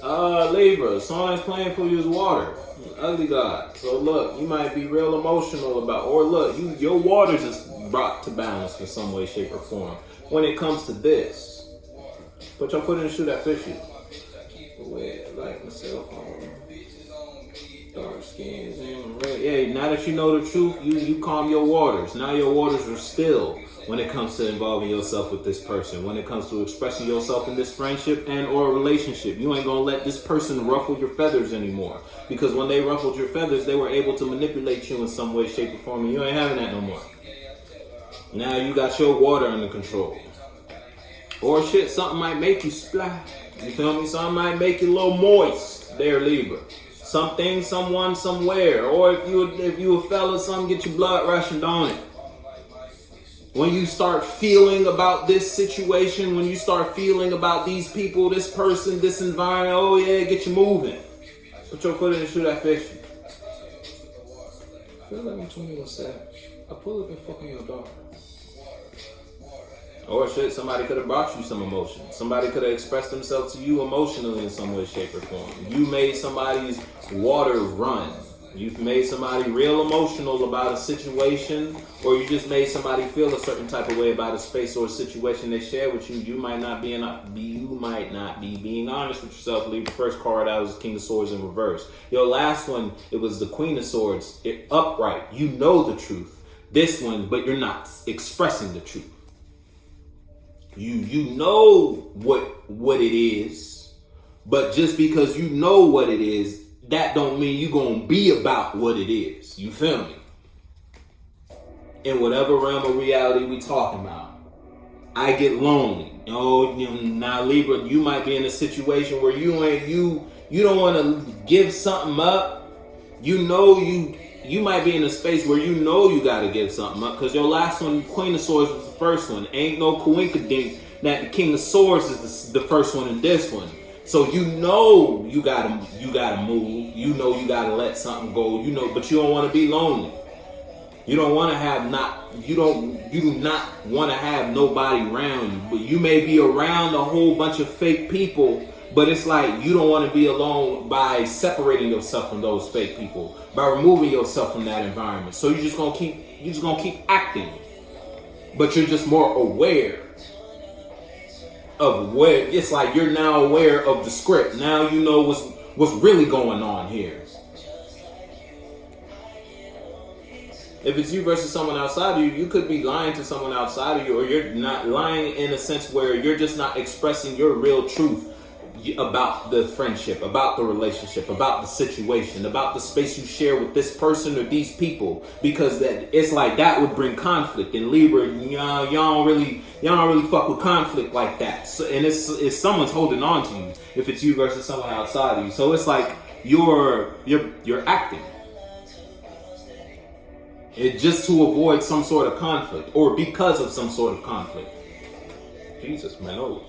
Libra, song that's playing for you is water. Ugly God. So look, you might be real emotional about, or look, your waters is brought to balance in some way, shape, or form. When it comes to this, put your foot in the shoe that fits you. Like my cell phone. Dark skins and red. Yeah, now that you know the truth, you calm your waters. Now your waters are still when it comes to involving yourself with this person. When it comes to expressing yourself in this friendship and or relationship. You ain't gonna let this person ruffle your feathers anymore. Because when they ruffled your feathers, they were able to manipulate you in some way, shape, or form. And you ain't having that no more. Now you got your water under control. Or shit, something might make you splash. You feel me? Something might make you a little moist. There, Libra. Something, someone, somewhere. Or if you a fella, something get your blood rushing on it. When you start feeling about this situation, when you start feeling about these people, this person, this environment, oh yeah, get you moving. Put your foot in the shoe that fits you. I feel like I'm 21 Savage. I pull up and fucking your daughter. Or shit, somebody could have brought you some emotion. Somebody could have expressed themselves to you emotionally in some way, shape, or form. You made somebody's water run. You've made somebody real emotional about a situation, or you just made somebody feel a certain type of way about a space or a situation they share with you. You might not be being honest with yourself. Leave the first card out was King of Swords in reverse. Your last one, it was the Queen of Swords, upright. You know the truth. This one, but you're not expressing the truth. You know what it is, but just because you know what it is, that don't mean you gonna be about what it is. You feel me? In whatever realm of reality we talking about, I get lonely. Now Libra, you might be in a situation where you don't want to give something up. You might be in a space where you know you got to give something up, because your last one, Queen of Swords, was the first one. Ain't no coincidence that the King of Swords is the first one in this one. So you know you gotta move. You know you gotta let something go. But you don't want to be lonely. You don't want to have you do not want to have nobody around you. But you may be around a whole bunch of fake people. But it's like you don't want to be alone by separating yourself from those fake people, by removing yourself from that environment. So you're just gonna keep acting, but you're just more aware of where it's like you're now aware of the script. Now you know what's really going on here. If it's you versus someone outside of you, you could be lying to someone outside of you, or you're not lying in a sense where you're just not expressing your real truth about the friendship, about the relationship, about the situation, about the space you share with this person or these people, because that it's like that would bring conflict. In Libra, y'all don't really fuck with conflict like that. So, and it's someone's holding on to you. If it's you versus someone outside of you, so it's like you're acting. It just to avoid some sort of conflict, or because of some sort of conflict. Jesus, my nose.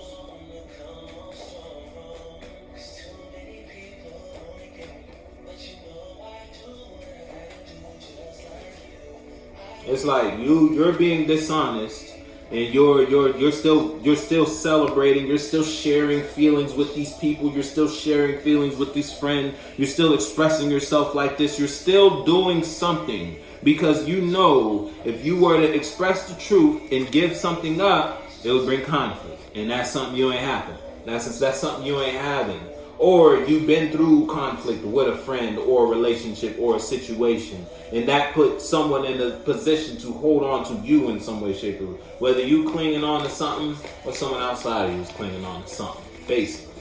It's like you're being dishonest, and you're still celebrating. You're still sharing feelings with these people. You're still sharing feelings with this friend. You're still expressing yourself like this. You're still doing something, because you know if you were to express the truth and give something up, it would bring conflict, and that's something you ain't having. That's something you ain't having. Or you've been through conflict with a friend or a relationship or a situation, and that put someone in a position to hold on to you in some way, shape, or form. Whether you clinging on to something or someone outside of you is clinging on to something, basically.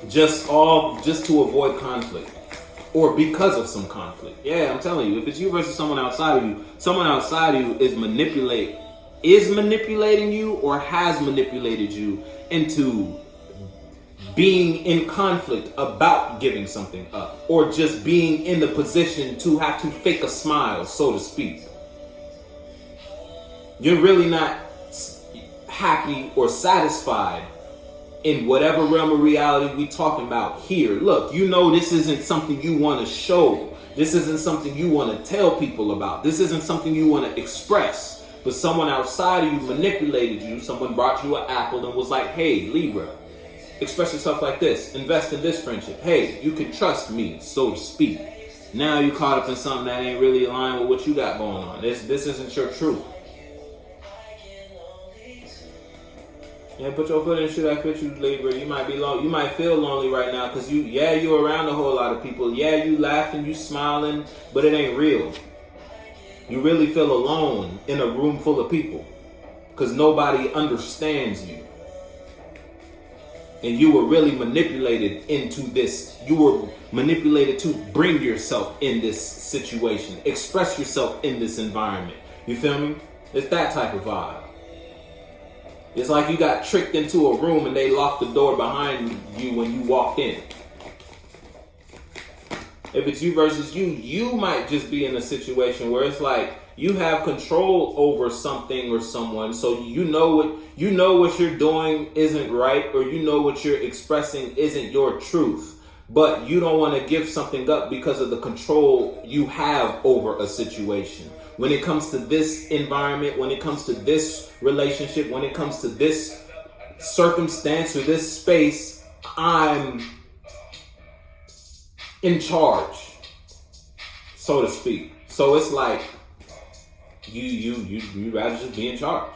just to avoid conflict, or because of some conflict. Yeah, I'm telling you, if it's you versus someone outside of you is manipulating you or has manipulated you into being in conflict about giving something up, or just being in the position to have to fake a smile, so to speak. You're really not happy or satisfied in whatever realm of reality we talking about here. Look, you know this isn't something you want to show. This isn't something you want to tell people about. This isn't something you want to express. But someone outside of you manipulated you. Someone brought you an apple and was like, hey, Libra, express yourself like this. Invest in this friendship. Hey, you can trust me, so to speak. Now you caught up in something that ain't really aligned with what you got going on. This isn't your truth. Yeah, put your foot in the shoe that fits you, Libra. You might be lonely. You might feel lonely right now because you're around a whole lot of people. Yeah, you laughing, you smiling, but it ain't real. You really feel alone in a room full of people because nobody understands you. And you were really manipulated into this. You were manipulated to bring yourself in this situation. Express yourself in this environment. You feel me? It's that type of vibe. It's like you got tricked into a room and they locked the door behind you when you walked in. If it's you versus you, you might just be in a situation where it's like you have control over something or someone, so you know what you're doing isn't right, or you know what you're expressing isn't your truth, but you don't want to give something up because of the control you have over a situation. When it comes to this environment, when it comes to this relationship, when it comes to this circumstance or this space, I'm in charge, so to speak. So it's like you rather just be in charge.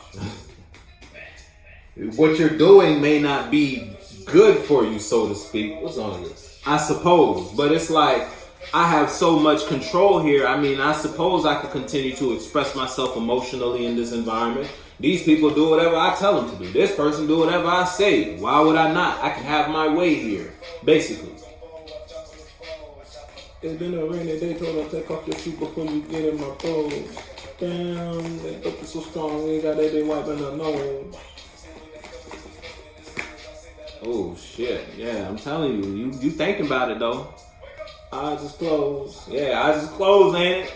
What you're doing may not be good for you, so to speak. What's on this? I suppose, but it's like I have so much control here. I mean, I suppose I could continue to express myself emotionally in this environment. These people do whatever I tell them to do. This person do whatever I say. Why would I not? I can have my way here, basically. It's been a rainy day, told her take off your shoe before you get in my clothes. Damn, that dope is so strong, we got that they wiping her nose. Oh shit, yeah, I'm telling you, you thinking about it though. Eyes is closed. Yeah, eyes is closed, ain't it?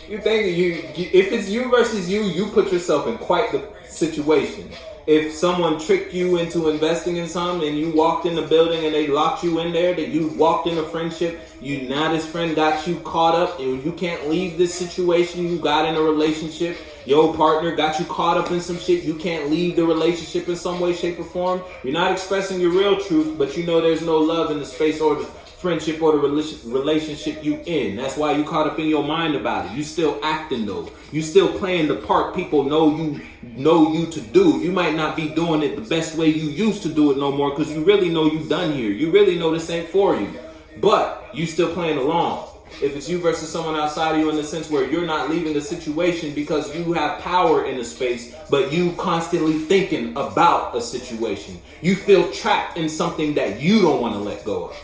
You thinking if it's you versus you put yourself in quite the situation. If someone tricked you into investing in something and you walked in the building and they locked you in there, that you walked in a friendship, now this friend got you caught up and you can't leave this situation, you got in a relationship, your partner got you caught up in some shit, you can't leave the relationship in some way, shape, or form. You're not expressing your real truth, but you know there's no love in the space or the friendship or the relationship you in. That's why you caught up in your mind about it. You still acting though. You still playing the part people know you to do. You might not be doing it the best way you used to do it no more because you really know you done here. You really know this ain't for you. But you still playing along. If it's you versus someone outside of you in the sense where you're not leaving the situation because you have power in the space, but you constantly thinking about a situation. You feel trapped in something that you don't want to let go of.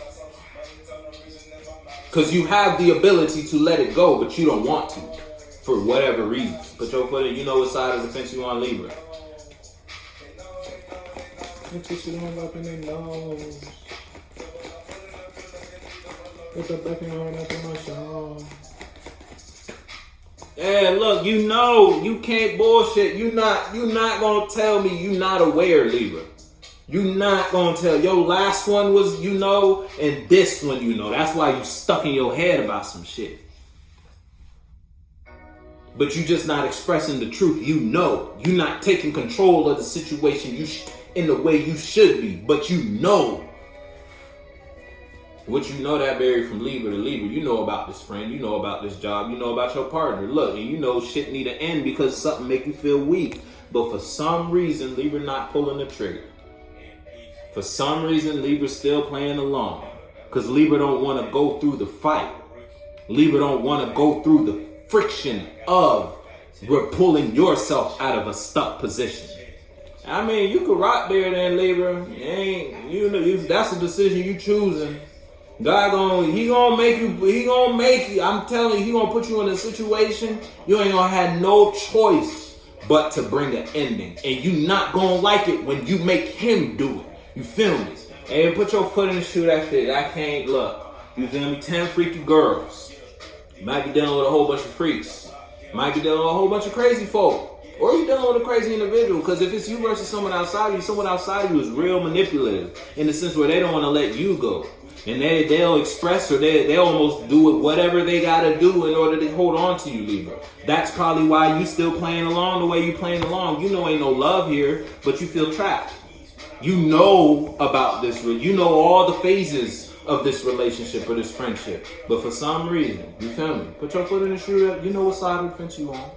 Because you have the ability to let it go, but you don't want to. For whatever reason. Put your foot in, you know what side of the fence you on, Libra. Yeah, look, you can't bullshit. You not gonna tell me you not aware, Libra. You not gonna tell. Your last one was and this one That's why you stuck in your head about some shit. But you just not expressing the truth. You're not taking control of the situation in the way you should be. But what that vary from Libra to Libra. You know about this friend. You know about this job. You know about your partner. Look, and shit need to end because something make you feel weak. But for some reason, Libra not pulling the trigger. For some reason, Libra's still playing along. Because Libra don't want to go through the fight. Libra don't want to go through the friction of pulling yourself out of a stuck position. I mean, you could rock there then, Libra. That's a decision you choosing. God he gonna make you. I'm telling you, he gonna put you in a situation you ain't gonna have no choice but to bring an ending. And you not gonna like it when you make him do it. You feel me? Hey, put your foot in the shoe that fit. I can't look. You feel me? 10 freaky girls. You might be dealing with a whole bunch of freaks. You might be dealing with a whole bunch of crazy folk. Or you dealing with a crazy individual. Because if it's you versus someone outside of you is real manipulative. In the sense where they don't want to let you go. And they'll express or they almost do it whatever they got to do in order to hold on to you, Libra. That's probably why you still playing along the way you playing along. Ain't no love here, but you feel trapped. You know about this. You know all the phases of this relationship or this friendship. But for some reason, you feel me? Put your foot in the shoe. You know what side of the fence you on.